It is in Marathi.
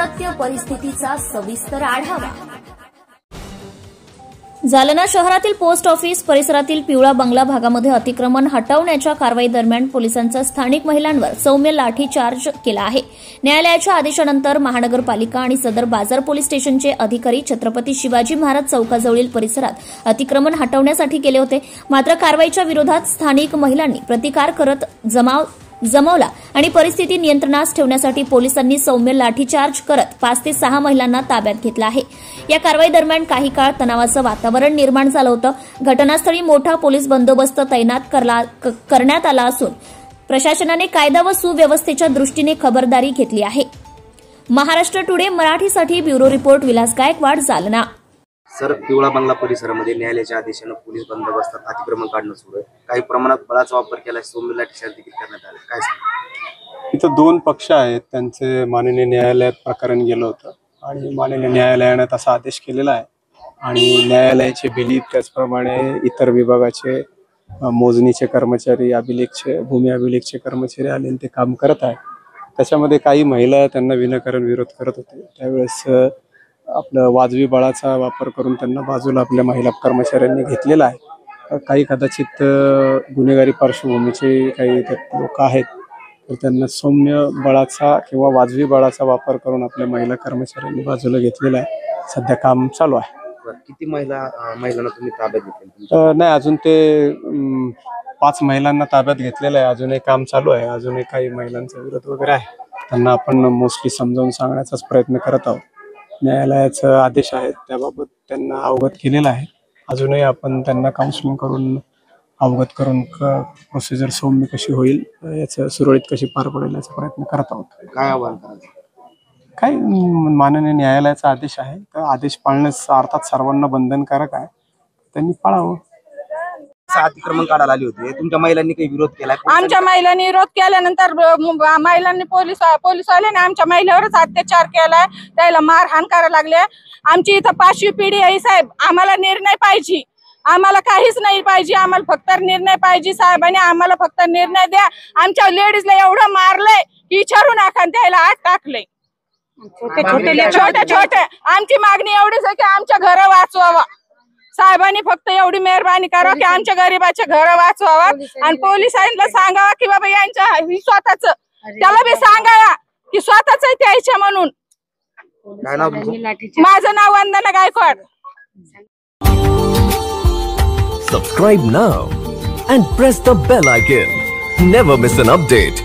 सत्य परिस्थितीचा सविस्तर आढावा। जालना शहरातील पोस्ट ऑफिस परिसरातील पिवळा बंगला भागामध्ये अतिक्रमण हटवण्याच्या कारवाई दरम्यान पोलिसांचा स्थानिक महिलांवर सौम्य लाठीचार्ज केला आहे। न्यायालयाच्या आदेशानंतर महानगरपालिका आणि सदर बाजार पोलीस स्टेशनचे अधिकारी छत्रपती शिवाजी महाराज चौकाजवळील परिसरात अतिक्रमण हटवण्यासाठी गेले होते। मात्र कारवाईच्या विरोधात स्थानिक महिलांनी प्रतिकार करत जमवला आणि परिस्थिती नियंत्रणात ठेवण्यासाठी पोलिसांनी सौम्य लाठीचार्ज करत 5 ते 6 महिलांना ताब्यात घेतलं आहे। या कारवाई दरम्यान काही काळ तणावाचं वातावरण निर्माण झालं होतं। घटनास्थळी मोठा पोलीस बंदोबस्त तैनात करण्यात आला असून प्रशासनाने कायदा व सुव्यवस्थेच्या दृष्टीने खबरदारी घेतली आहे। महाराष्ट्र टुडे मराठीसाठी bureau report Vilas Gaikwad, Jalna. Sir, पिवळा बंगला परिसरामध्ये न्यायालयाच्या आदेशाने पोलीस बंदोबस्तात अतिक्रमण काढणं सुरू आहे। काही प्रमाणात बळाचा वापर केला, सौम्य लाठीचार्ज देखील करण्यात आला। काय सांगा? इथं 2 पक्ष आहेत, त्यांचे माननीय न्यायालयात प्रकरण गेलं होतं आणि माननीय न्यायालयाने तसा आदेश केलेला आहे आणि न्यायालयाचे बिली त्याचप्रमाणे इतर विभागाचे मोजणीचे कर्मचारी, अभिलेखचे, भूमी अभिलेखचे कर्मचारी आले ते काम करत आहे। त्याच्यामध्ये काही महिला त्यांना विनाकारण विरोध करत होते। त्यावेळेस आपलं वाजवी बळाचा वापर करून त्यांना बाजूला आपल्या महिला कर्मचाऱ्यांनी घेतलेला आहे। काही कदाचित गुन्हेगारी पार्श्वभूमीचे काही लोक आहेत, तर त्यांना सौम्य बळाचा किंवा वाजवी बळाचा वापर करून आपल्या महिला कर्मचाऱ्यांनी बाजूला घेतलेला आहे। सध्या काम चालू आहे। किती महिलांना तुम्ही ताब्यात घेतले? नाही, अजून ते 5 महिलांना ताब्यात घेतलेलं आहे। अजूनही काम चालू आहे। अजूनही काही महिलांचा विरोध वगैरे आहे, त्यांना आपण मोस्टली समजावून सांगण्याचाच प्रयत्न करत आहोत। न्यायालयाचा आदेश आहे त्याबाबत त्यांना अवगत केलेला आहे। अजूनही आपण त्यांना काउन्सिलिंग करून अवगत करून प्रोसिजर सौम्य कशी होईल, याचं सुरळीत कशी पार पडेल याचा प्रयत्न करत आहोत। काय आव्हान करायचं? काय, माननीय न्यायालयाचा आदेश आहे, तर आदेश पाळण्यास अर्थात सर्वांना बंधनकारक आहे, त्यांनी पाळावं। अतिक्रमण काढायला आली होती, तुमच्या महिलांनी काही विरोध केला? आमच्या महिलांनी विरोध केल्यानंतर महिलांनी पोलीसवाल्याने आमच्या महिलेवरच अत्याचार केलाय, त्याला मारहाण करायला लागले। आमची इथं 5वी पिढी आहे साहेब, आम्हाला निर्णय पाहिजे, आम्हाला काहीच नाही पाहिजे, आम्हाला फक्त निर्णय पाहिजे। साहेबांनी आम्हाला फक्त निर्णय द्या। आमच्या लेडीजला एवढं मारलंय की विचारू नका, त्याला आत टाकलंय छोटे। आमची मागणी एवढीच आहे की आमच्या घर वाचवावा। साहेबांनी फक्त एवढी मेहरबानी करावं की आमच्या गरीबाच्या घर वाचवावा आणि पोलिसांना सांगावा की बाबा यांच्या स्वतःच, त्याला बी सांगावा की स्वतःच आहे त्याच्या म्हणून। माझं नाव वंदना Gaikwad. Subscribe now and press the bell icon. Never miss an update.